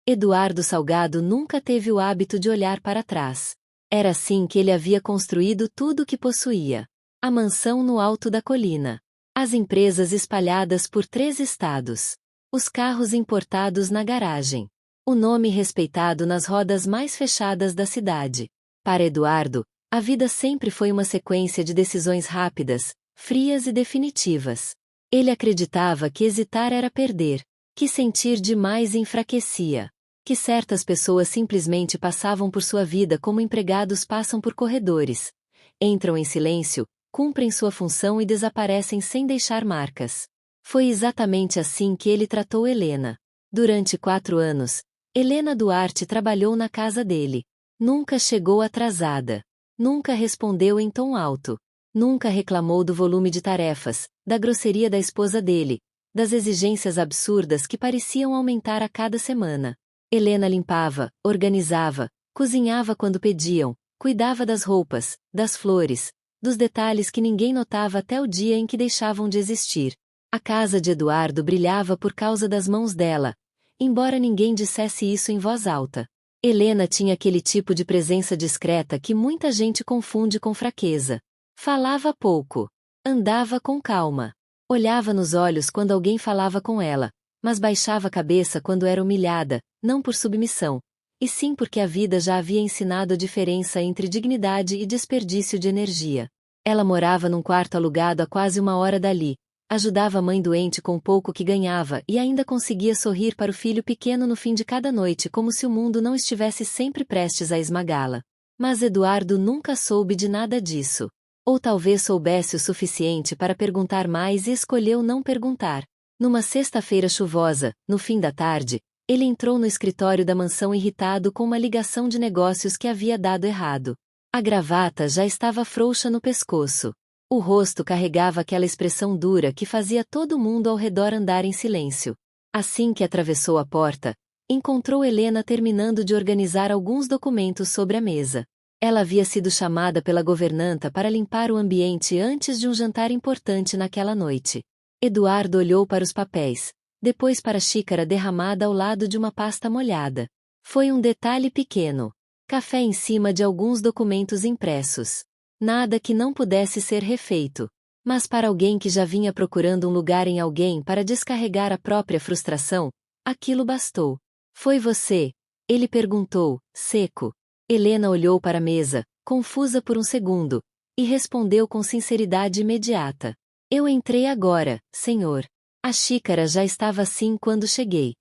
Eduardo Salgado nunca teve o hábito de olhar para trás. Era assim que ele havia construído tudo o que possuía. A mansão no alto da colina. As empresas espalhadas por 3 estados. Os carros importados na garagem. O nome respeitado nas rodas mais fechadas da cidade. Para Eduardo, a vida sempre foi uma sequência de decisões rápidas, frias e definitivas. Ele acreditava que hesitar era perder, que sentir demais enfraquecia, que certas pessoas simplesmente passavam por sua vida como empregados passam por corredores. Entram em silêncio, cumprem sua função e desaparecem sem deixar marcas. Foi exatamente assim que ele tratou Helena. Durante 4 anos, Helena Duarte trabalhou na casa dele. Nunca chegou atrasada. Nunca respondeu em tom alto. Nunca reclamou do volume de tarefas, da grosseria da esposa dele, das exigências absurdas que pareciam aumentar a cada semana. Helena limpava, organizava, cozinhava quando pediam, cuidava das roupas, das flores, dos detalhes que ninguém notava até o dia em que deixavam de existir. A casa de Eduardo brilhava por causa das mãos dela, embora ninguém dissesse isso em voz alta. Helena tinha aquele tipo de presença discreta que muita gente confunde com fraqueza. Falava pouco. Andava com calma. Olhava nos olhos quando alguém falava com ela, mas baixava a cabeça quando era humilhada, não por submissão, e sim porque a vida já havia ensinado a diferença entre dignidade e desperdício de energia. Ela morava num quarto alugado a quase 1 hora dali, ajudava a mãe doente com o pouco que ganhava e ainda conseguia sorrir para o filho pequeno no fim de cada noite como se o mundo não estivesse sempre prestes a esmagá-la. Mas Eduardo nunca soube de nada disso. Ou talvez soubesse o suficiente para perguntar mais e escolheu não perguntar. Numa sexta-feira chuvosa, no fim da tarde, ele entrou no escritório da mansão irritado com uma ligação de negócios que havia dado errado. A gravata já estava frouxa no pescoço. O rosto carregava aquela expressão dura que fazia todo mundo ao redor andar em silêncio. Assim que atravessou a porta, encontrou Helena terminando de organizar alguns documentos sobre a mesa. Ela havia sido chamada pela governanta para limpar o ambiente antes de um jantar importante naquela noite. Eduardo olhou para os papéis, depois para a xícara derramada ao lado de uma pasta molhada. Foi um detalhe pequeno. Café em cima de alguns documentos impressos. Nada que não pudesse ser refeito. Mas para alguém que já vinha procurando um lugar em alguém para descarregar a própria frustração, aquilo bastou. Foi você? Ele perguntou, seco. Helena olhou para a mesa, confusa por um segundo, e respondeu com sinceridade imediata. Eu entrei agora, senhor. A xícara já estava assim quando cheguei.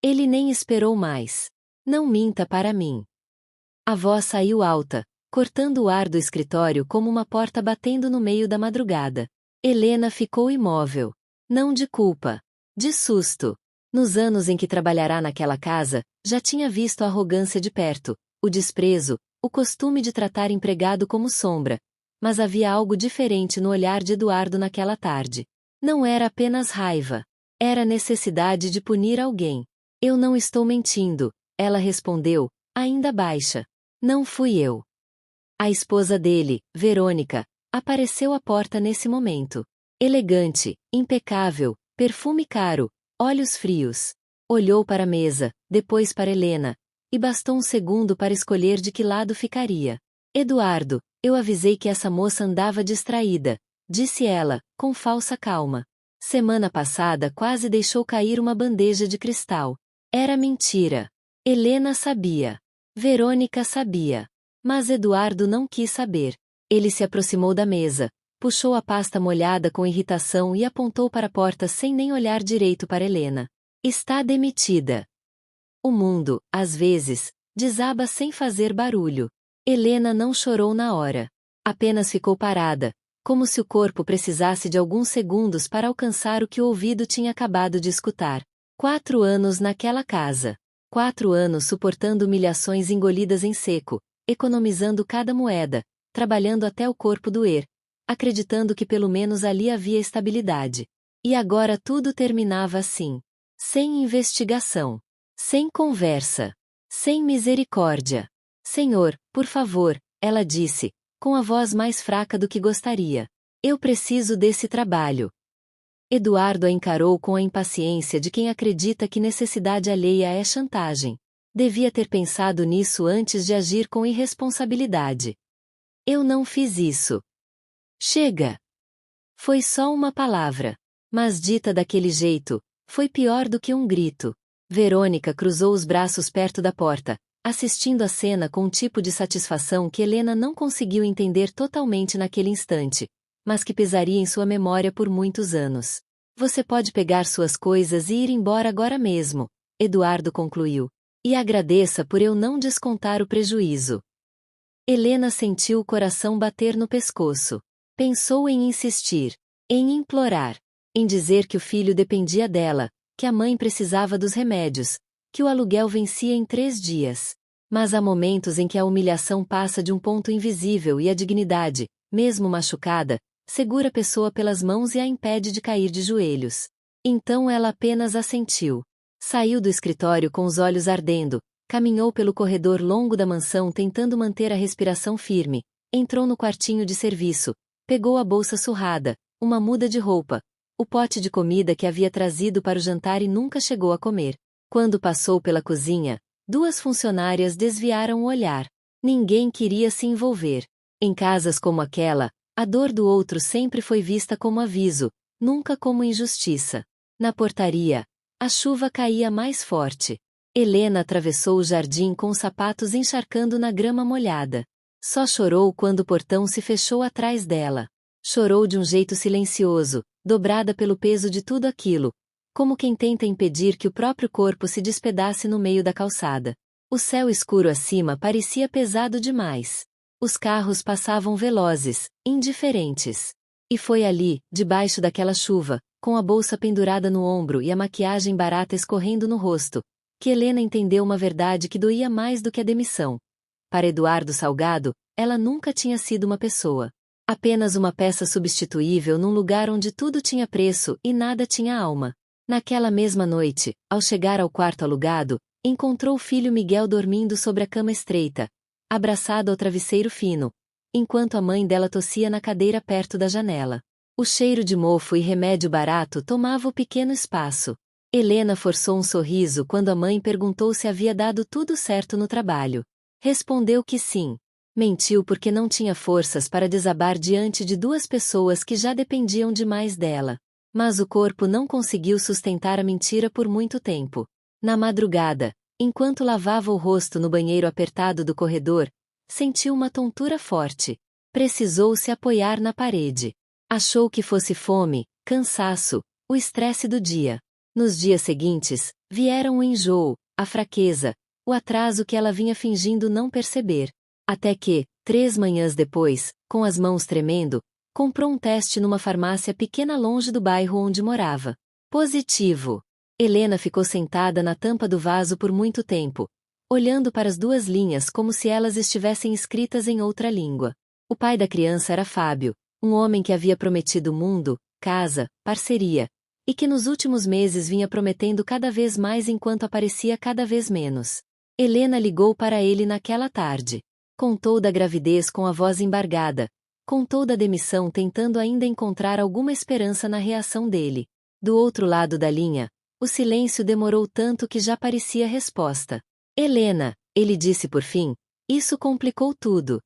Ele nem esperou mais. Não minta para mim. A voz saiu alta, cortando o ar do escritório como uma porta batendo no meio da madrugada. Helena ficou imóvel. Não de culpa. De susto. Nos anos em que trabalhará naquela casa, já tinha visto a arrogância de perto, o desprezo, o costume de tratar empregado como sombra. Mas havia algo diferente no olhar de Eduardo naquela tarde. Não era apenas raiva. Era a necessidade de punir alguém. Eu não estou mentindo, ela respondeu, ainda baixa. Não fui eu. A esposa dele, Verônica, apareceu à porta nesse momento. Elegante, impecável, perfume caro, olhos frios. Olhou para a mesa, depois para Helena, e bastou um segundo para escolher de que lado ficaria. Eduardo, eu avisei que essa moça andava distraída, disse ela, com falsa calma. Semana passada quase deixou cair uma bandeja de cristal. Era mentira. Helena sabia. Verônica sabia. Mas Eduardo não quis saber. Ele se aproximou da mesa, puxou a pasta molhada com irritação e apontou para a porta sem nem olhar direito para Helena. Está demitida. O mundo, às vezes, desaba sem fazer barulho. Helena não chorou na hora. Apenas ficou parada, como se o corpo precisasse de alguns segundos para alcançar o que o ouvido tinha acabado de escutar. 4 anos naquela casa. 4 anos suportando humilhações engolidas em seco, economizando cada moeda, trabalhando até o corpo doer, acreditando que pelo menos ali havia estabilidade. E agora tudo terminava assim. Sem investigação. Sem conversa. Sem misericórdia. Senhor, por favor, ela disse, com a voz mais fraca do que gostaria. Eu preciso desse trabalho. Eduardo a encarou com a impaciência de quem acredita que necessidade alheia é chantagem. Devia ter pensado nisso antes de agir com irresponsabilidade. Eu não fiz isso. Chega! Foi só uma palavra. Mas dita daquele jeito, foi pior do que um grito. Verônica cruzou os braços perto da porta, assistindo a cena com um tipo de satisfação que Helena não conseguiu entender totalmente naquele instante, mas que pesaria em sua memória por muitos anos. Você pode pegar suas coisas e ir embora agora mesmo, Eduardo concluiu. E agradeça por eu não descontar o prejuízo. Helena sentiu o coração bater no pescoço. Pensou em insistir, em implorar, em dizer que o filho dependia dela, que a mãe precisava dos remédios, que o aluguel vencia em 3 dias. Mas há momentos em que a humilhação passa de um ponto invisível e a dignidade, mesmo machucada, segura a pessoa pelas mãos e a impede de cair de joelhos. Então ela apenas assentiu. Saiu do escritório com os olhos ardendo, caminhou pelo corredor longo da mansão tentando manter a respiração firme, entrou no quartinho de serviço, pegou a bolsa surrada, uma muda de roupa, o pote de comida que havia trazido para o jantar e nunca chegou a comer. Quando passou pela cozinha, 2 funcionárias desviaram o olhar. Ninguém queria se envolver. Em casas como aquela, a dor do outro sempre foi vista como aviso, nunca como injustiça. Na portaria, a chuva caía mais forte. Helena atravessou o jardim com os sapatos encharcando na grama molhada. Só chorou quando o portão se fechou atrás dela. Chorou de um jeito silencioso, dobrada pelo peso de tudo aquilo, como quem tenta impedir que o próprio corpo se despedace no meio da calçada. O céu escuro acima parecia pesado demais. Os carros passavam velozes, indiferentes. E foi ali, debaixo daquela chuva, com a bolsa pendurada no ombro e a maquiagem barata escorrendo no rosto, que Helena entendeu uma verdade que doía mais do que a demissão. Para Eduardo Salgado, ela nunca tinha sido uma pessoa. Apenas uma peça substituível num lugar onde tudo tinha preço e nada tinha alma. Naquela mesma noite, ao chegar ao quarto alugado, encontrou o filho Miguel dormindo sobre a cama estreita, abraçado ao travesseiro fino, enquanto a mãe dela tossia na cadeira perto da janela. O cheiro de mofo e remédio barato tomava o pequeno espaço. Helena forçou um sorriso quando a mãe perguntou se havia dado tudo certo no trabalho. Respondeu que sim. Mentiu porque não tinha forças para desabar diante de 2 pessoas que já dependiam demais dela. Mas o corpo não conseguiu sustentar a mentira por muito tempo. Na madrugada, enquanto lavava o rosto no banheiro apertado do corredor, sentiu uma tontura forte. Precisou se apoiar na parede. Achou que fosse fome, cansaço, o estresse do dia. Nos dias seguintes, vieram o enjoo, a fraqueza, o atraso que ela vinha fingindo não perceber. Até que, 3 manhãs depois, com as mãos tremendo, comprou um teste numa farmácia pequena longe do bairro onde morava. Positivo. Helena ficou sentada na tampa do vaso por muito tempo, olhando para as 2 linhas como se elas estivessem escritas em outra língua. O pai da criança era Fábio, um homem que havia prometido mundo, casa, parceria, e que nos últimos meses vinha prometendo cada vez mais enquanto aparecia cada vez menos. Helena ligou para ele naquela tarde. Contou da gravidez com a voz embargada. Contou da demissão tentando ainda encontrar alguma esperança na reação dele. Do outro lado da linha, o silêncio demorou tanto que já parecia resposta. Helena, ele disse por fim, isso complicou tudo.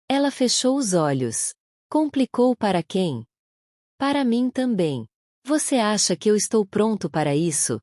Ela fechou os olhos. Complicou para quem? Para mim também. Você acha que eu estou pronto para isso?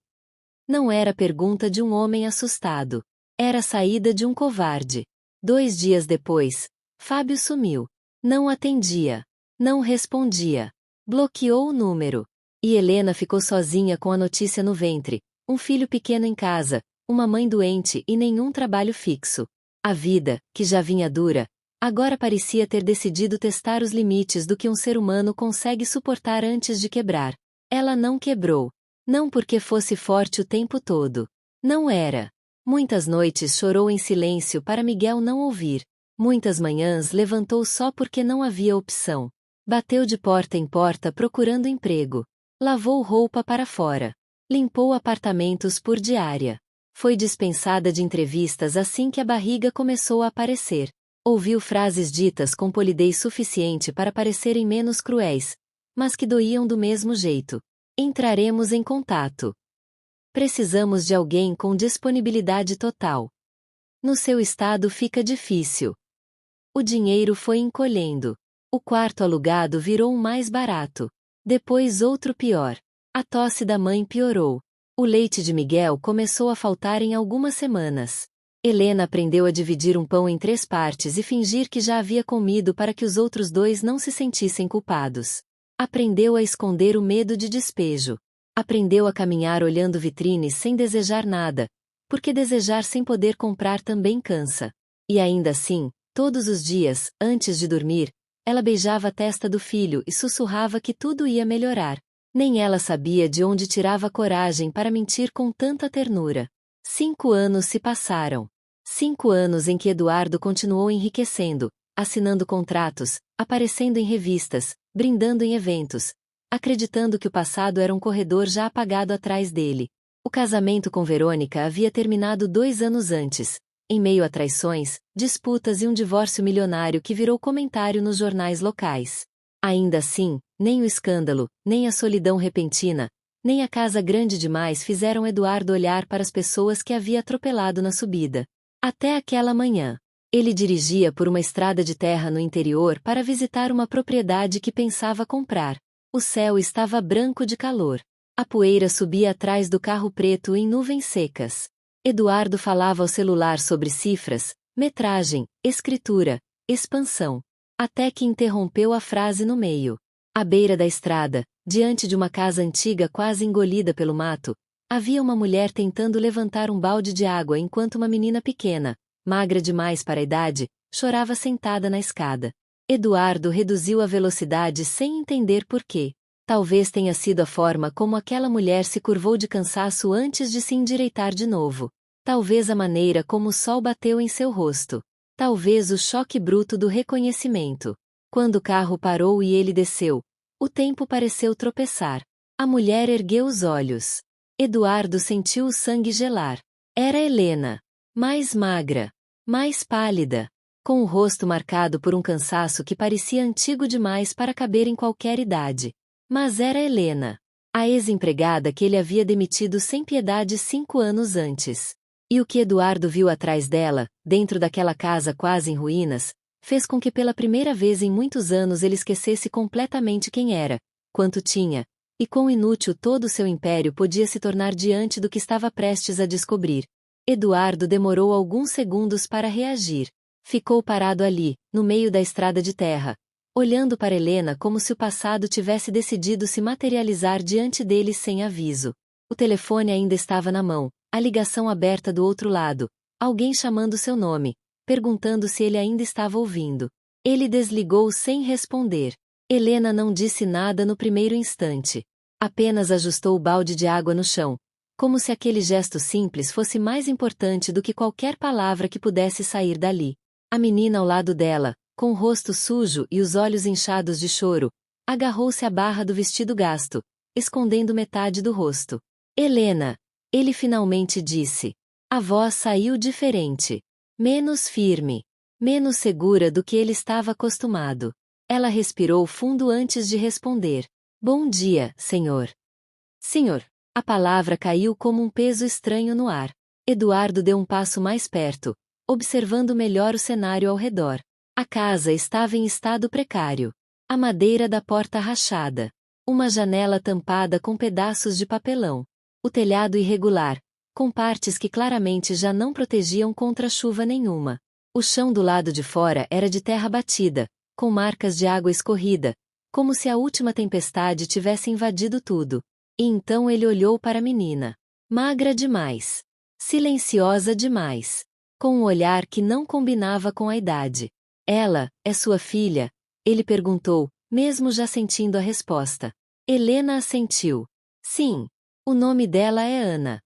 Não era pergunta de um homem assustado. Era a saída de um covarde. 2 dias depois, Fábio sumiu. Não atendia. Não respondia. Bloqueou o número. E Helena ficou sozinha com a notícia no ventre. Um filho pequeno em casa, uma mãe doente e nenhum trabalho fixo. A vida, que já vinha dura, agora parecia ter decidido testar os limites do que um ser humano consegue suportar antes de quebrar. Ela não quebrou. Não porque fosse forte o tempo todo. Não era. Muitas noites chorou em silêncio para Miguel não ouvir. Muitas manhãs levantou só porque não havia opção. Bateu de porta em porta procurando emprego. Lavou roupa para fora. Limpou apartamentos por diária. Foi dispensada de entrevistas assim que a barriga começou a aparecer. Ouviu frases ditas com polidez suficiente para parecerem menos cruéis, mas que doíam do mesmo jeito. Entraremos em contato. Precisamos de alguém com disponibilidade total. No seu estado fica difícil. O dinheiro foi encolhendo. O quarto alugado virou um mais barato. Depois outro pior. A tosse da mãe piorou. O leite de Miguel começou a faltar em algumas semanas. Helena aprendeu a dividir um pão em 3 partes e fingir que já havia comido para que os outros 2 não se sentissem culpados. Aprendeu a esconder o medo de despejo. Aprendeu a caminhar olhando vitrines sem desejar nada, porque desejar sem poder comprar também cansa. E ainda assim, todos os dias, antes de dormir, ela beijava a testa do filho e sussurrava que tudo ia melhorar. Nem ela sabia de onde tirava coragem para mentir com tanta ternura. 5 anos se passaram. 5 anos em que Eduardo continuou enriquecendo, assinando contratos, aparecendo em revistas, brindando em eventos, acreditando que o passado era um corredor já apagado atrás dele. O casamento com Verônica havia terminado 2 anos antes, em meio a traições, disputas e um divórcio milionário que virou comentário nos jornais locais. Ainda assim, nem o escândalo, nem a solidão repentina, nem a casa grande demais fizeram Eduardo olhar para as pessoas que havia atropelado na subida. Até aquela manhã. Ele dirigia por uma estrada de terra no interior para visitar uma propriedade que pensava comprar. O céu estava branco de calor. A poeira subia atrás do carro preto em nuvens secas. Eduardo falava ao celular sobre cifras, metragem, escritura, expansão. Até que interrompeu a frase no meio. À beira da estrada, diante de uma casa antiga quase engolida pelo mato, havia uma mulher tentando levantar um balde de água enquanto uma menina pequena, magra demais para a idade, chorava sentada na escada. Eduardo reduziu a velocidade sem entender por quê. Talvez tenha sido a forma como aquela mulher se curvou de cansaço antes de se endireitar de novo. Talvez a maneira como o sol bateu em seu rosto. Talvez o choque bruto do reconhecimento. Quando o carro parou e ele desceu, o tempo pareceu tropeçar. A mulher ergueu os olhos. Eduardo sentiu o sangue gelar. Era Helena. Mais magra. Mais pálida. Com o rosto marcado por um cansaço que parecia antigo demais para caber em qualquer idade. Mas era Helena. A ex-empregada que ele havia demitido sem piedade 5 anos antes. E o que Eduardo viu atrás dela, dentro daquela casa quase em ruínas, fez com que pela primeira vez em muitos anos ele esquecesse completamente quem era, quanto tinha, e quão inútil todo o seu império podia se tornar diante do que estava prestes a descobrir. Eduardo demorou alguns segundos para reagir. Ficou parado ali, no meio da estrada de terra, olhando para Helena como se o passado tivesse decidido se materializar diante dele sem aviso. O telefone ainda estava na mão, a ligação aberta do outro lado, alguém chamando seu nome, perguntando se ele ainda estava ouvindo. Ele desligou sem responder. Helena não disse nada no primeiro instante. Apenas ajustou o balde de água no chão, como se aquele gesto simples fosse mais importante do que qualquer palavra que pudesse sair dali. A menina ao lado dela, com o rosto sujo e os olhos inchados de choro, agarrou-se à barra do vestido gasto, escondendo metade do rosto. Helena! Ele finalmente disse. A voz saiu diferente. Menos firme. Menos segura do que ele estava acostumado. Ela respirou fundo antes de responder. Bom dia, senhor. Senhor. A palavra caiu como um peso estranho no ar. Eduardo deu um passo mais perto, observando melhor o cenário ao redor. A casa estava em estado precário. A madeira da porta rachada. Uma janela tampada com pedaços de papelão. O telhado irregular, com partes que claramente já não protegiam contra chuva nenhuma. O chão do lado de fora era de terra batida, com marcas de água escorrida, como se a última tempestade tivesse invadido tudo. E então ele olhou para a menina. Magra demais. Silenciosa demais. Com um olhar que não combinava com a idade. Ela, é sua filha? Ele perguntou, mesmo já sentindo a resposta. Helena assentiu. Sim. O nome dela é Ana.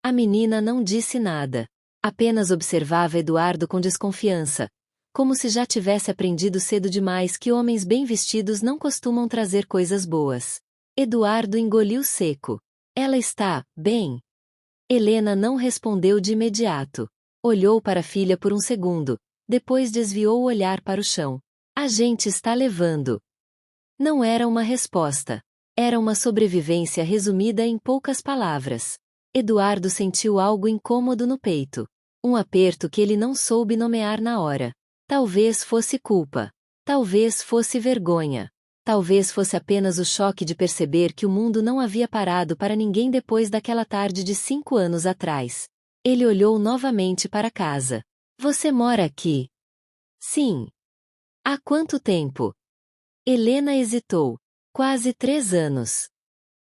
A menina não disse nada. Apenas observava Eduardo com desconfiança, como se já tivesse aprendido cedo demais que homens bem vestidos não costumam trazer coisas boas. Eduardo engoliu seco. Ela está bem? Helena não respondeu de imediato. Olhou para a filha por um segundo, depois desviou o olhar para o chão. A gente está levando. Não era uma resposta. Era uma sobrevivência resumida em poucas palavras. Eduardo sentiu algo incômodo no peito. Um aperto que ele não soube nomear na hora. Talvez fosse culpa. Talvez fosse vergonha. Talvez fosse apenas o choque de perceber que o mundo não havia parado para ninguém depois daquela tarde de 5 anos atrás. Ele olhou novamente para casa. Você mora aqui? Sim. Há quanto tempo? Helena hesitou. Quase 3 anos.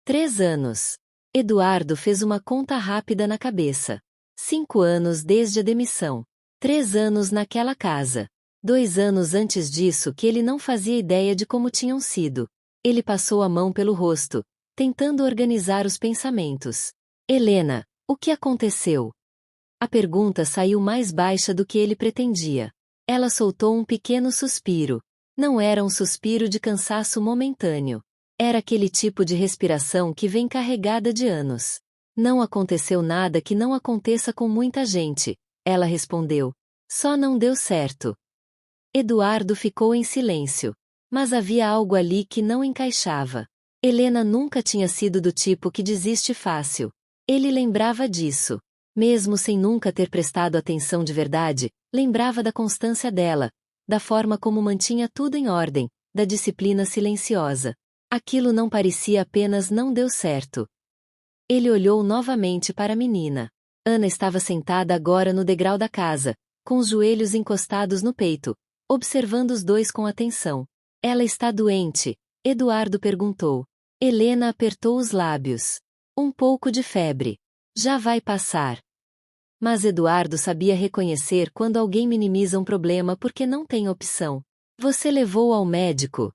3 anos. Eduardo fez uma conta rápida na cabeça. 5 anos desde a demissão. 3 anos naquela casa. 2 anos antes disso que ele não fazia ideia de como tinham sido. Ele passou a mão pelo rosto, tentando organizar os pensamentos. Helena, o que aconteceu? A pergunta saiu mais baixa do que ele pretendia. Ela soltou um pequeno suspiro. Não era um suspiro de cansaço momentâneo. Era aquele tipo de respiração que vem carregada de anos. Não aconteceu nada que não aconteça com muita gente, ela respondeu. Só não deu certo. Eduardo ficou em silêncio. Mas havia algo ali que não encaixava. Helena nunca tinha sido do tipo que desiste fácil. Ele lembrava disso. Mesmo sem nunca ter prestado atenção de verdade, lembrava da constância dela, da forma como mantinha tudo em ordem, da disciplina silenciosa. Aquilo não parecia apenas não deu certo. Ele olhou novamente para a menina. Ana estava sentada agora no degrau da casa, com os joelhos encostados no peito, observando os dois com atenção. Ela está doente? Eduardo perguntou. Helena apertou os lábios. Um pouco de febre. Já vai passar. Mas Eduardo sabia reconhecer quando alguém minimiza um problema porque não tem opção. Você levou ao médico?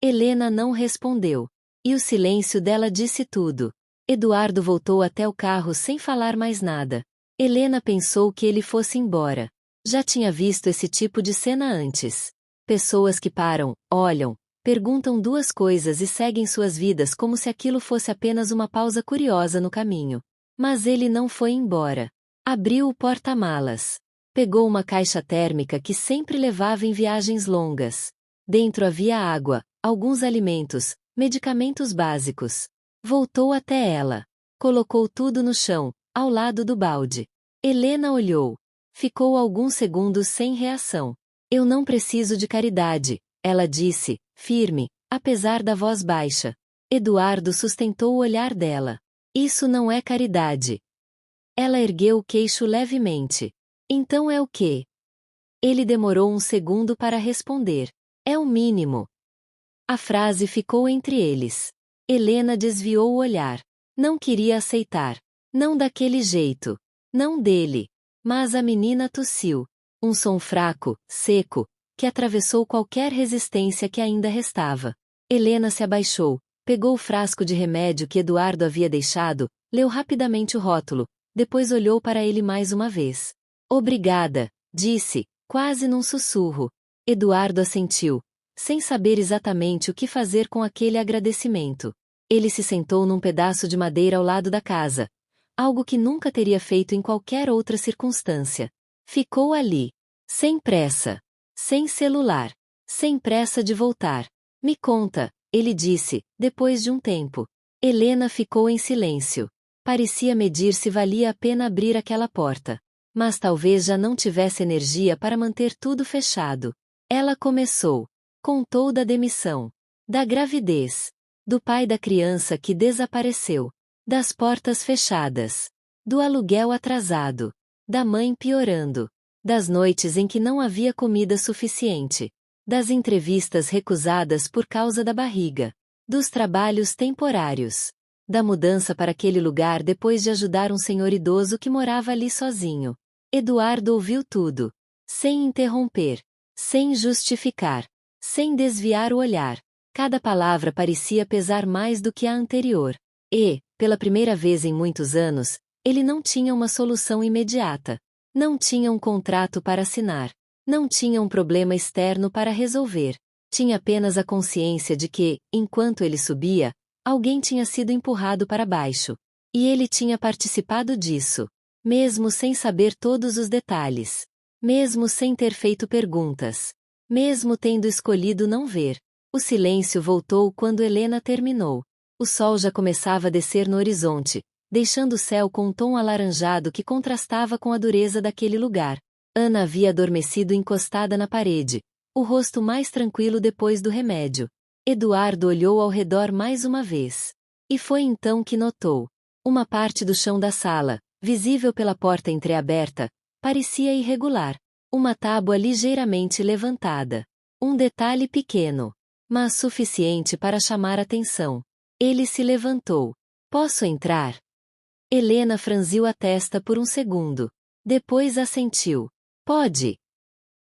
Helena não respondeu. E o silêncio dela disse tudo. Eduardo voltou até o carro sem falar mais nada. Helena pensou que ele fosse embora. Já tinha visto esse tipo de cena antes. Pessoas que param, olham, perguntam duas coisas e seguem suas vidas como se aquilo fosse apenas uma pausa curiosa no caminho. Mas ele não foi embora. Abriu o porta-malas. Pegou uma caixa térmica que sempre levava em viagens longas. Dentro havia água, alguns alimentos, medicamentos básicos. Voltou até ela. Colocou tudo no chão, ao lado do balde. Helena olhou. Ficou alguns segundos sem reação. Eu não preciso de caridade, ela disse, firme, apesar da voz baixa. Eduardo sustentou o olhar dela. Isso não é caridade. Ela ergueu o queixo levemente. Então é o quê? Ele demorou um segundo para responder. É o mínimo. A frase ficou entre eles. Helena desviou o olhar. Não queria aceitar. Não daquele jeito. Não dele. Mas a menina tossiu. Um som fraco, seco, que atravessou qualquer resistência que ainda restava. Helena se abaixou, pegou o frasco de remédio que Eduardo havia deixado, leu rapidamente o rótulo, depois olhou para ele mais uma vez. Obrigada, disse, quase num sussurro. Eduardo assentiu, sem saber exatamente o que fazer com aquele agradecimento. Ele se sentou num pedaço de madeira ao lado da casa, algo que nunca teria feito em qualquer outra circunstância. Ficou ali, sem pressa, sem celular, sem pressa de voltar. Me conta, ele disse, depois de um tempo. Helena ficou em silêncio. Parecia medir se valia a pena abrir aquela porta. Mas talvez já não tivesse energia para manter tudo fechado. Ela começou. Contou da demissão. Da gravidez. Do pai da criança que desapareceu. Das portas fechadas. Do aluguel atrasado. Da mãe piorando. Das noites em que não havia comida suficiente. Das entrevistas recusadas por causa da barriga. Dos trabalhos temporários. Da mudança para aquele lugar depois de ajudar um senhor idoso que morava ali sozinho. Eduardo ouviu tudo. Sem interromper. Sem justificar. Sem desviar o olhar. Cada palavra parecia pesar mais do que a anterior. E, pela primeira vez em muitos anos, ele não tinha uma solução imediata. Não tinha um contrato para assinar. Não tinha um problema externo para resolver. Tinha apenas a consciência de que, enquanto ele subia, alguém tinha sido empurrado para baixo. E ele tinha participado disso. Mesmo sem saber todos os detalhes. Mesmo sem ter feito perguntas. Mesmo tendo escolhido não ver. O silêncio voltou quando Helena terminou. O sol já começava a descer no horizonte, deixando o céu com um tom alaranjado que contrastava com a dureza daquele lugar. Ana havia adormecido encostada na parede, o rosto mais tranquilo depois do remédio. Eduardo olhou ao redor mais uma vez. E foi então que notou. Uma parte do chão da sala, visível pela porta entreaberta, parecia irregular. Uma tábua ligeiramente levantada. Um detalhe pequeno, mas suficiente para chamar atenção. Ele se levantou. Posso entrar? Helena franziu a testa por um segundo. Depois assentiu. Pode.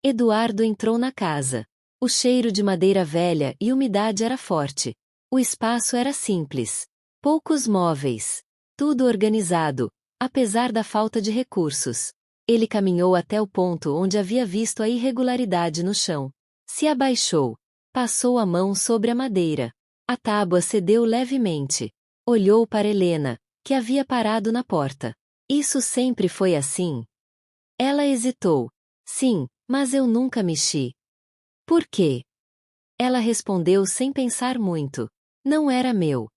Eduardo entrou na casa. O cheiro de madeira velha e umidade era forte. O espaço era simples. Poucos móveis. Tudo organizado, apesar da falta de recursos. Ele caminhou até o ponto onde havia visto a irregularidade no chão. Se abaixou. Passou a mão sobre a madeira. A tábua cedeu levemente. Olhou para Helena, que havia parado na porta. Isso sempre foi assim? Ela hesitou. Sim, mas eu nunca mexi. Por quê? Ela respondeu sem pensar muito. Não era meu.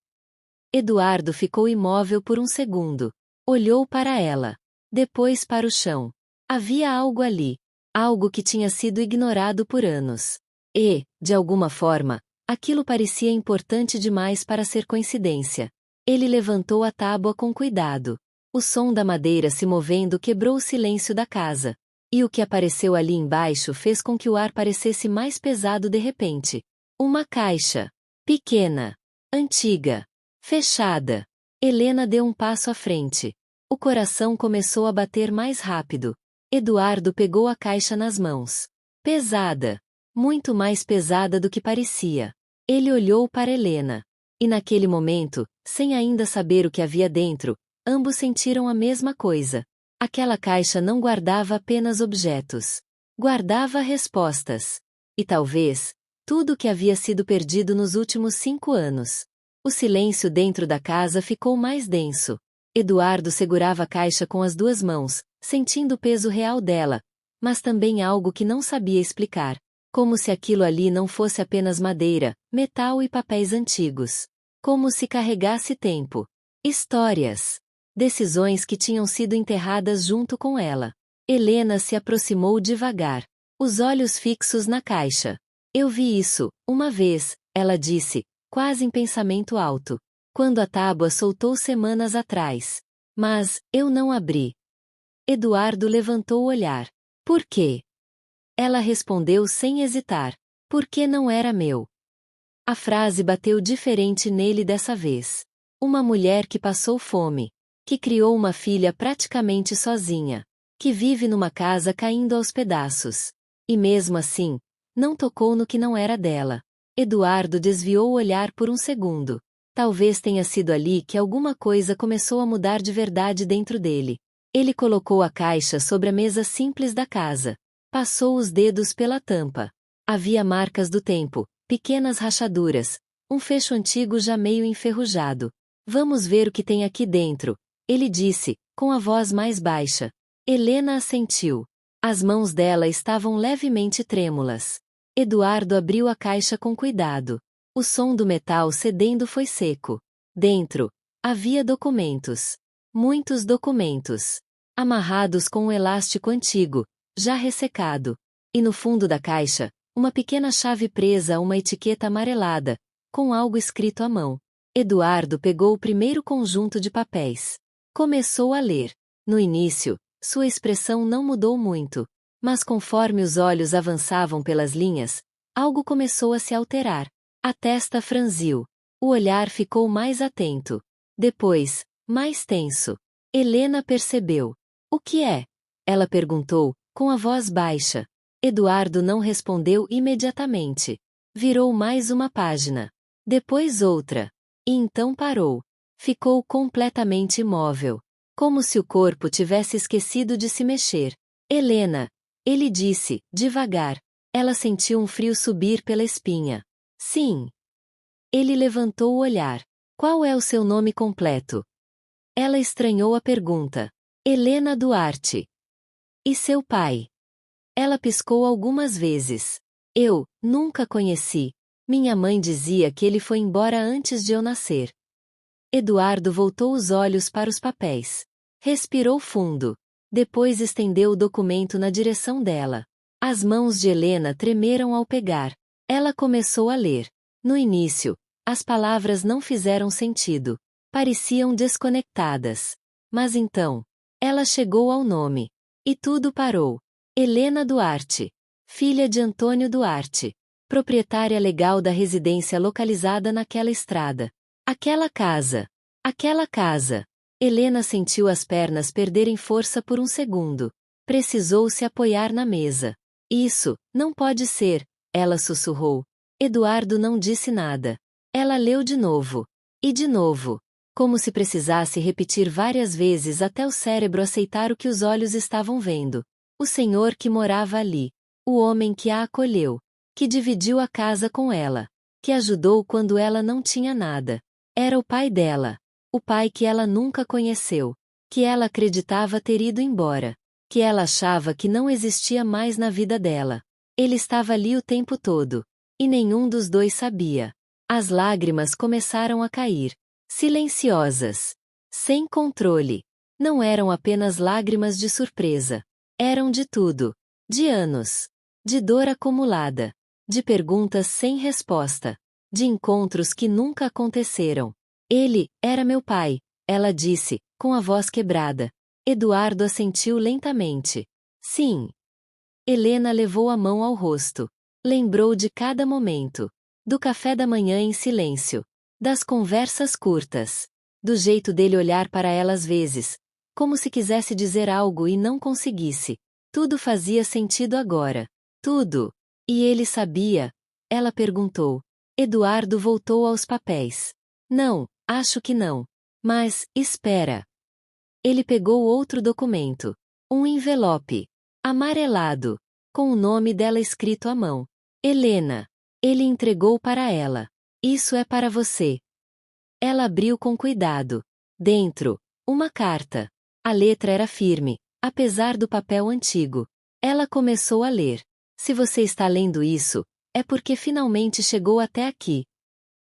Eduardo ficou imóvel por um segundo. Olhou para ela. Depois para o chão. Havia algo ali. Algo que tinha sido ignorado por anos. E, de alguma forma, aquilo parecia importante demais para ser coincidência. Ele levantou a tábua com cuidado. O som da madeira se movendo quebrou o silêncio da casa. E o que apareceu ali embaixo fez com que o ar parecesse mais pesado de repente. Uma caixa. Pequena. Antiga. Fechada. Helena deu um passo à frente. O coração começou a bater mais rápido. Eduardo pegou a caixa nas mãos. Pesada. Muito mais pesada do que parecia. Ele olhou para Helena. E naquele momento, sem ainda saber o que havia dentro, ambos sentiram a mesma coisa. Aquela caixa não guardava apenas objetos. Guardava respostas. E talvez, tudo o que havia sido perdido nos últimos 5 anos. O silêncio dentro da casa ficou mais denso. Eduardo segurava a caixa com as 2 mãos, sentindo o peso real dela, mas também algo que não sabia explicar. Como se aquilo ali não fosse apenas madeira, metal e papéis antigos. Como se carregasse tempo. Histórias. Decisões que tinham sido enterradas junto com ela. Helena se aproximou devagar. Os olhos fixos na caixa. Eu vi isso, uma vez, ela disse, quase em pensamento alto. Quando a tábua soltou semanas atrás. Mas, eu não abri. Eduardo levantou o olhar. Por quê? Ela respondeu sem hesitar. Porque não era meu. A frase bateu diferente nele dessa vez. Uma mulher que passou fome. Que criou uma filha praticamente sozinha. Que vive numa casa caindo aos pedaços. E mesmo assim, não tocou no que não era dela. Eduardo desviou o olhar por um segundo. Talvez tenha sido ali que alguma coisa começou a mudar de verdade dentro dele. Ele colocou a caixa sobre a mesa simples da casa. Passou os dedos pela tampa. Havia marcas do tempo, pequenas rachaduras, um fecho antigo já meio enferrujado. Vamos ver o que tem aqui dentro, ele disse, com a voz mais baixa. Helena assentiu. As mãos dela estavam levemente trêmulas. Eduardo abriu a caixa com cuidado. O som do metal cedendo foi seco. Dentro, havia documentos. Muitos documentos. Amarrados com um elástico antigo, já ressecado. E no fundo da caixa, uma pequena chave presa a uma etiqueta amarelada, com algo escrito à mão. Eduardo pegou o primeiro conjunto de papéis. Começou a ler. No início, sua expressão não mudou muito. Mas conforme os olhos avançavam pelas linhas, algo começou a se alterar. A testa franziu. O olhar ficou mais atento. Depois, mais tenso. Helena percebeu. O que é? Ela perguntou, com a voz baixa. Eduardo não respondeu imediatamente. Virou mais uma página. Depois outra. E então parou. Ficou completamente imóvel. Como se o corpo tivesse esquecido de se mexer. Helena. Ele disse, devagar. Ela sentiu um frio subir pela espinha. Sim. Ele levantou o olhar. Qual é o seu nome completo? Ela estranhou a pergunta. Helena Duarte. E seu pai? Ela piscou algumas vezes. Eu, nunca conheci. Minha mãe dizia que ele foi embora antes de eu nascer. Eduardo voltou os olhos para os papéis. Respirou fundo. Depois estendeu o documento na direção dela. As mãos de Helena tremeram ao pegar. Ela começou a ler. No início, as palavras não fizeram sentido. Pareciam desconectadas. Mas então, ela chegou ao nome. E tudo parou. Helena Duarte. Filha de Antônio Duarte. Proprietária legal da residência localizada naquela estrada. Aquela casa. Aquela casa. Helena sentiu as pernas perderem força por um segundo. Precisou se apoiar na mesa. Isso, não pode ser, ela sussurrou. Eduardo não disse nada. Ela leu de novo. E de novo. Como se precisasse repetir várias vezes até o cérebro aceitar o que os olhos estavam vendo. O senhor que morava ali. O homem que a acolheu. Que dividiu a casa com ela. Que ajudou quando ela não tinha nada. Era o pai dela. O pai que ela nunca conheceu. Que ela acreditava ter ido embora. Que ela achava que não existia mais na vida dela. Ele estava ali o tempo todo. E nenhum dos dois sabia. As lágrimas começaram a cair. Silenciosas. Sem controle. Não eram apenas lágrimas de surpresa. Eram de tudo. De anos. De dor acumulada. De perguntas sem resposta. De encontros que nunca aconteceram. Ele era meu pai, ela disse, com a voz quebrada. Eduardo assentiu lentamente. Sim. Helena levou a mão ao rosto. Lembrou de cada momento. Do café da manhã em silêncio. Das conversas curtas. Do jeito dele olhar para ela às vezes. Como se quisesse dizer algo e não conseguisse. Tudo fazia sentido agora. Tudo. E ele sabia? Ela perguntou. Eduardo voltou aos papéis. Não, acho que não. Mas, espera. Ele pegou outro documento. Um envelope. Amarelado. Com o nome dela escrito à mão. Helena. Ele entregou para ela. Isso é para você. Ela abriu com cuidado. Dentro, uma carta. A letra era firme, apesar do papel antigo. Ela começou a ler. Se você está lendo isso, é porque finalmente chegou até aqui.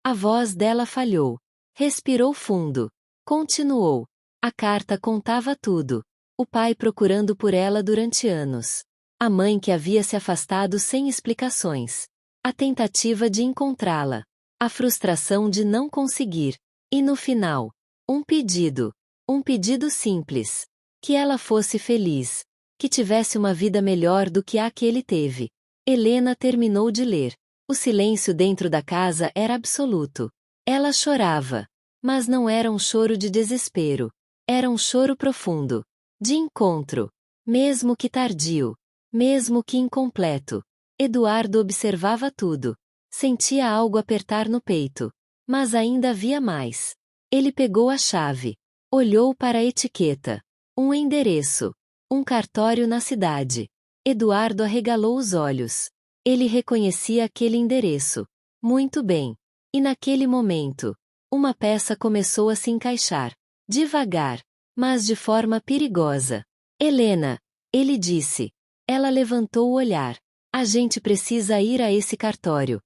A voz dela falhou. Respirou fundo. Continuou. A carta contava tudo. O pai procurando por ela durante anos. A mãe que havia se afastado sem explicações. A tentativa de encontrá-la. A frustração de não conseguir. E no final, um pedido. Um pedido simples. Que ela fosse feliz. Que tivesse uma vida melhor do que a que ele teve. Helena terminou de ler. O silêncio dentro da casa era absoluto. Ela chorava. Mas não era um choro de desespero. Era um choro profundo. De encontro. Mesmo que tardio. Mesmo que incompleto. Eduardo observava tudo. Sentia algo apertar no peito. Mas ainda havia mais. Ele pegou a chave. Olhou para a etiqueta. Um endereço. Um cartório na cidade. Eduardo arregalou os olhos. Ele reconhecia aquele endereço. Muito bem. E naquele momento, uma peça começou a se encaixar. Devagar. Mas de forma perigosa. Helena, ele disse. Ela levantou o olhar. A gente precisa ir a esse cartório.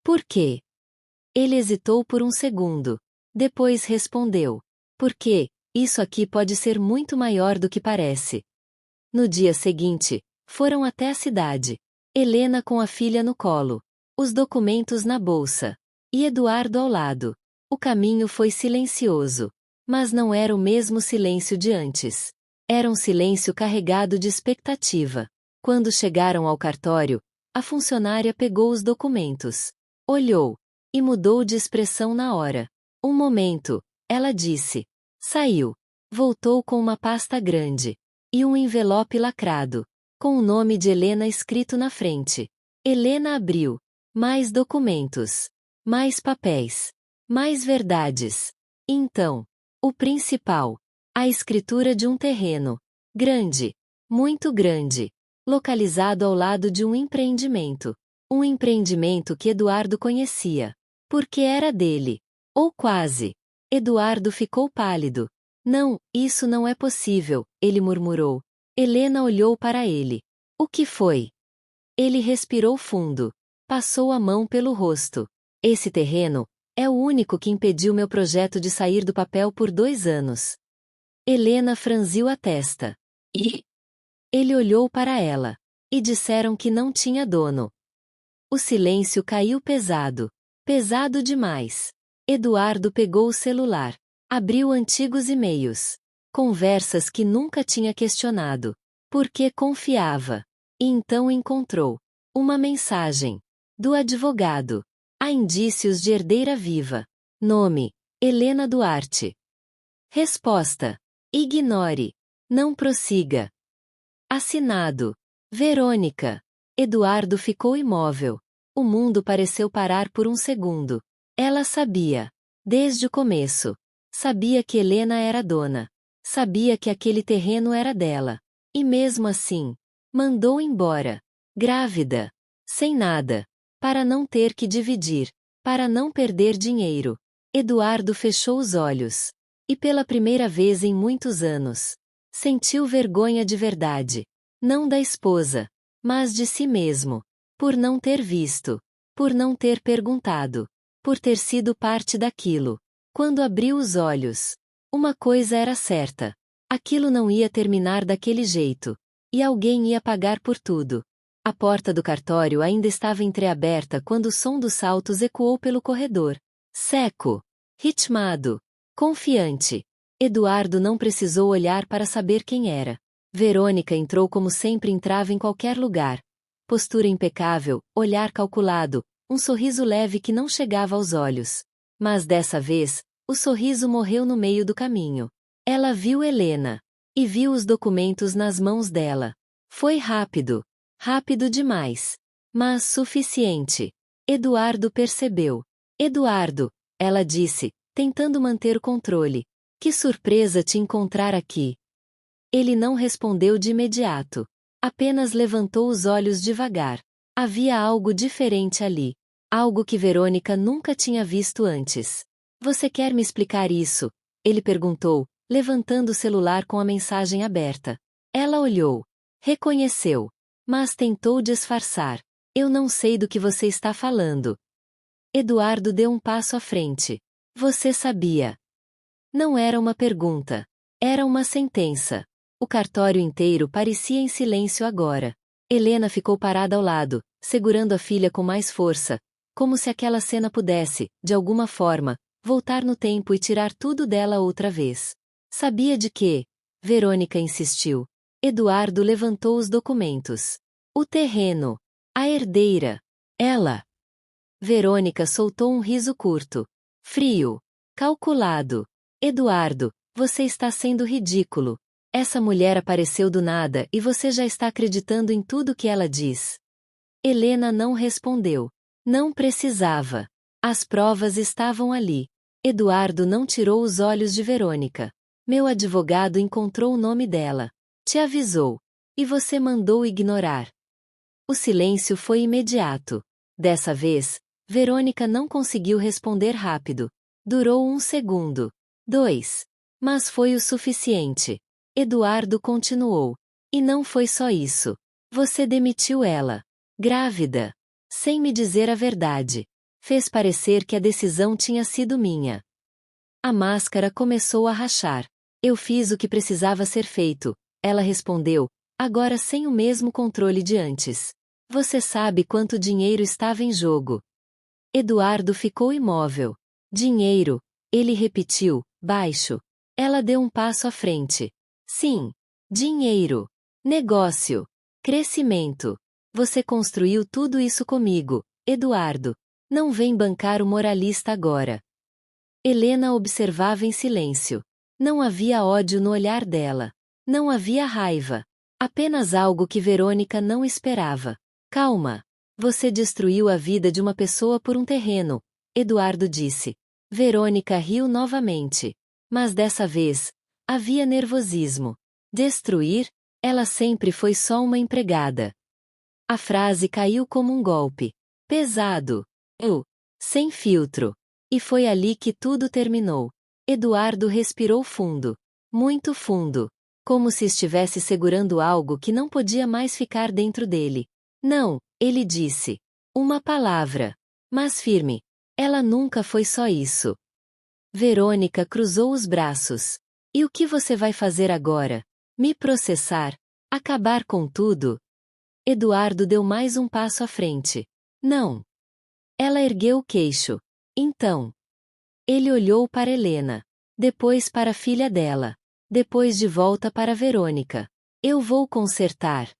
Por quê? Ele hesitou por um segundo. Depois respondeu. Porque, isso aqui pode ser muito maior do que parece. No dia seguinte, foram até a cidade. Helena com a filha no colo. Os documentos na bolsa. E Eduardo ao lado. O caminho foi silencioso. Mas não era o mesmo silêncio de antes. Era um silêncio carregado de expectativa. Quando chegaram ao cartório, a funcionária pegou os documentos. Olhou. E mudou de expressão na hora. Um momento, ela disse. Saiu. Voltou com uma pasta grande. E um envelope lacrado. Com o nome de Helena escrito na frente. Helena abriu. Mais documentos. Mais papéis. Mais verdades. E então, o principal. A escritura de um terreno. Grande. Muito grande. Localizado ao lado de um empreendimento. Um empreendimento que Eduardo conhecia. Porque era dele. Ou quase. Eduardo ficou pálido. Não, isso não é possível, ele murmurou. Helena olhou para ele. O que foi? Ele respirou fundo. Passou a mão pelo rosto. Esse terreno é o único que impediu meu projeto de sair do papel por 2 anos. Helena franziu a testa. E? Ele olhou para ela. E disseram que não tinha dono. O silêncio caiu pesado. Pesado demais. Eduardo pegou o celular. Abriu antigos e-mails. Conversas que nunca tinha questionado. Porque confiava. E então encontrou uma mensagem do advogado. Há indícios de herdeira viva. Nome: Helena Duarte. Resposta: ignore. Não prossiga. Assinado: Verônica. Eduardo ficou imóvel. O mundo pareceu parar por um segundo. Ela sabia. Desde o começo. Sabia que Helena era dona. Sabia que aquele terreno era dela. E mesmo assim, mandou embora. Grávida. Sem nada. Para não ter que dividir. Para não perder dinheiro. Eduardo fechou os olhos. E pela primeira vez em muitos anos, sentiu vergonha de verdade. Não da esposa, mas de si mesmo. Por não ter visto. Por não ter perguntado. Por ter sido parte daquilo. Quando abriu os olhos, uma coisa era certa. Aquilo não ia terminar daquele jeito. E alguém ia pagar por tudo. A porta do cartório ainda estava entreaberta quando o som dos saltos ecoou pelo corredor. Seco. Ritmado. Confiante. Eduardo não precisou olhar para saber quem era. Verônica entrou como sempre entrava em qualquer lugar. Postura impecável, olhar calculado, um sorriso leve que não chegava aos olhos. Mas dessa vez, o sorriso morreu no meio do caminho. Ela viu Helena. E viu os documentos nas mãos dela. Foi rápido. Rápido demais. Mas suficiente. Eduardo percebeu. Eduardo, ela disse, tentando manter o controle. Que surpresa te encontrar aqui. Ele não respondeu de imediato. Apenas levantou os olhos devagar. Havia algo diferente ali. Algo que Verônica nunca tinha visto antes. Você quer me explicar isso? Ele perguntou, levantando o celular com a mensagem aberta. Ela olhou. Reconheceu. Mas tentou disfarçar. Eu não sei do que você está falando. Eduardo deu um passo à frente. Você sabia. Não era uma pergunta. Era uma sentença. O cartório inteiro parecia em silêncio agora. Helena ficou parada ao lado, segurando a filha com mais força, como se aquela cena pudesse, de alguma forma, voltar no tempo e tirar tudo dela outra vez. Sabia de quê? Verônica insistiu. Eduardo levantou os documentos. O terreno. A herdeira. Ela. Verônica soltou um riso curto. Frio. Calculado. Eduardo, você está sendo ridículo. Essa mulher apareceu do nada e você já está acreditando em tudo que ela diz. Helena não respondeu. Não precisava. As provas estavam ali. Eduardo não tirou os olhos de Verônica. Meu advogado encontrou o nome dela. Te avisou. E você mandou ignorar. O silêncio foi imediato. Dessa vez, Verônica não conseguiu responder rápido. Durou 1 segundo. 2. Mas foi o suficiente. Eduardo continuou. E não foi só isso. Você demitiu ela. Grávida. Sem me dizer a verdade. Fez parecer que a decisão tinha sido minha. A máscara começou a rachar. Eu fiz o que precisava ser feito, ela respondeu, agora sem o mesmo controle de antes. Você sabe quanto dinheiro estava em jogo. Eduardo ficou imóvel. Dinheiro, ele repetiu, baixo. Ela deu um passo à frente. Sim. Dinheiro. Negócio. Crescimento. Você construiu tudo isso comigo, Eduardo. Não vem bancar o moralista agora. Helena observava em silêncio. Não havia ódio no olhar dela. Não havia raiva. Apenas algo que Verônica não esperava. Calma. Você destruiu a vida de uma pessoa por um terreno, Eduardo disse. Verônica riu novamente. Mas dessa vez, havia nervosismo. Destruir? Ela sempre foi só uma empregada. A frase caiu como um golpe. Pesado. Sem filtro. E foi ali que tudo terminou. Eduardo respirou fundo. Muito fundo. Como se estivesse segurando algo que não podia mais ficar dentro dele. Não, ele disse. Uma palavra. Mas firme. Ela nunca foi só isso. Verônica cruzou os braços. E o que você vai fazer agora? Me processar? Acabar com tudo? Eduardo deu mais um passo à frente. Não. Ela ergueu o queixo. Então. Ele olhou para Helena. Depois para a filha dela. Depois de volta para Verônica. Eu vou consertar.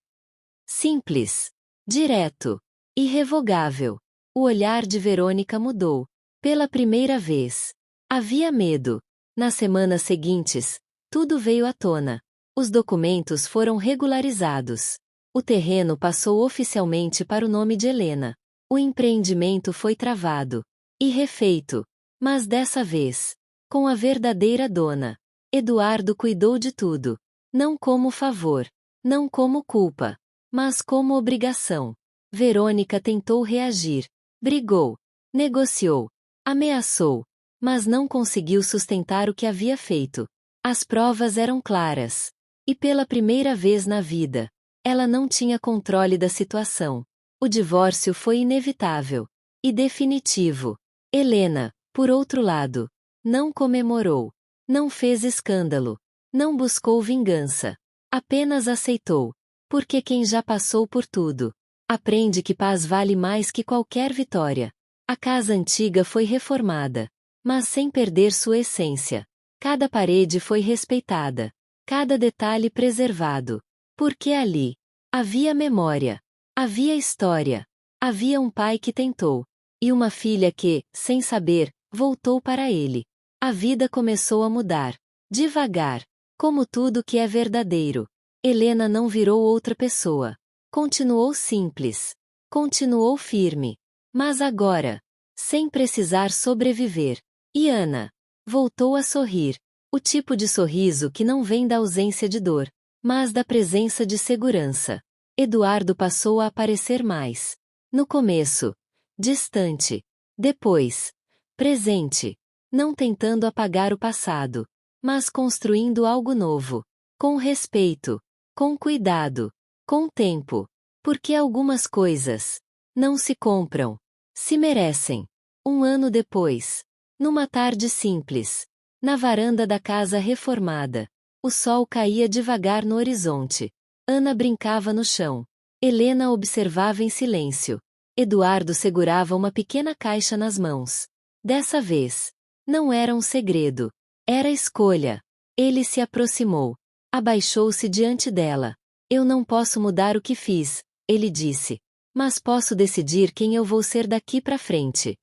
Simples. Direto. Irrevogável. O olhar de Verônica mudou. Pela primeira vez. Havia medo. Nas semanas seguintes, tudo veio à tona. Os documentos foram regularizados. O terreno passou oficialmente para o nome de Helena. O empreendimento foi travado. E refeito. Mas dessa vez, com a verdadeira dona. Eduardo cuidou de tudo. Não como favor. Não como culpa. Mas como obrigação. Verônica tentou reagir. Brigou. Negociou. Ameaçou. Mas não conseguiu sustentar o que havia feito. As provas eram claras. E pela primeira vez na vida, ela não tinha controle da situação. O divórcio foi inevitável. E definitivo. Helena, por outro lado, não comemorou. Não fez escândalo. Não buscou vingança. Apenas aceitou. Porque quem já passou por tudo, aprende que paz vale mais que qualquer vitória. A casa antiga foi reformada. Mas sem perder sua essência. Cada parede foi respeitada. Cada detalhe preservado. Porque ali havia memória. Havia história. Havia um pai que tentou. E uma filha que, sem saber, voltou para ele. A vida começou a mudar. Devagar. Como tudo que é verdadeiro. Helena não virou outra pessoa. Continuou simples. Continuou firme. Mas agora, sem precisar sobreviver. E Ana voltou a sorrir. O tipo de sorriso que não vem da ausência de dor, mas da presença de segurança. Eduardo passou a aparecer mais. No começo, distante. Depois, presente. Não tentando apagar o passado, mas construindo algo novo. Com respeito. Com cuidado. Com tempo. Porque algumas coisas não se compram. Se merecem. Um ano depois. Numa tarde simples. Na varanda da casa reformada. O sol caía devagar no horizonte. Ana brincava no chão. Helena observava em silêncio. Eduardo segurava uma pequena caixa nas mãos. Dessa vez, não era um segredo. Era escolha. Ele se aproximou. Abaixou-se diante dela. Eu não posso mudar o que fiz, ele disse. Mas posso decidir quem eu vou ser daqui pra frente.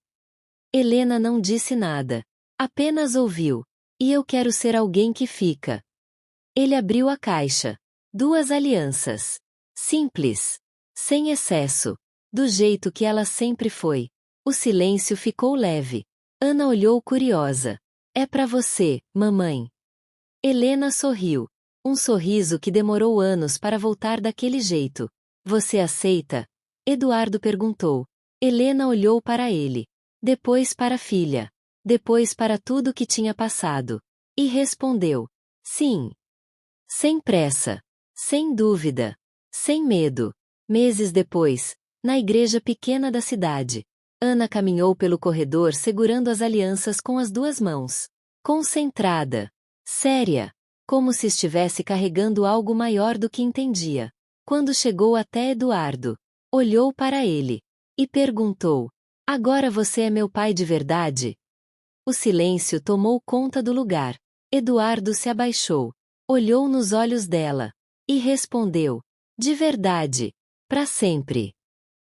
Helena não disse nada. Apenas ouviu. E eu quero ser alguém que fica. Ele abriu a caixa. 2 alianças. Simples. Sem excesso. Do jeito que ela sempre foi. O silêncio ficou leve. Ana olhou curiosa. É pra você, mamãe. Helena sorriu. Um sorriso que demorou anos para voltar daquele jeito. Você aceita? Eduardo perguntou. Helena olhou para ele. Depois para a filha. Depois para tudo que tinha passado. E respondeu. Sim. Sem pressa. Sem dúvida. Sem medo. Meses depois, na igreja pequena da cidade, Ana caminhou pelo corredor segurando as alianças com as 2 mãos. Concentrada. Séria. Como se estivesse carregando algo maior do que entendia. Quando chegou até Eduardo, olhou para ele. E perguntou. Agora você é meu pai de verdade? O silêncio tomou conta do lugar. Eduardo se abaixou. Olhou nos olhos dela. E respondeu. De verdade. Pra sempre.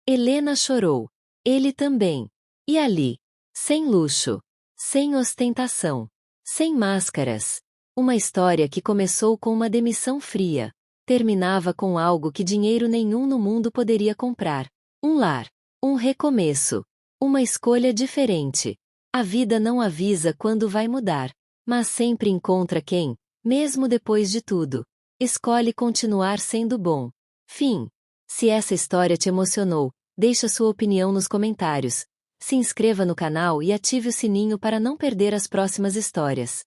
Helena chorou. Ele também. E ali. Sem luxo. Sem ostentação. Sem máscaras. Uma história que começou com uma demissão fria. Terminava com algo que dinheiro nenhum no mundo poderia comprar. Um lar. Um recomeço. Uma escolha diferente. A vida não avisa quando vai mudar. Mas sempre encontra quem, mesmo depois de tudo, escolhe continuar sendo bom. Fim. Se essa história te emocionou, deixa sua opinião nos comentários. Se inscreva no canal e ative o sininho para não perder as próximas histórias.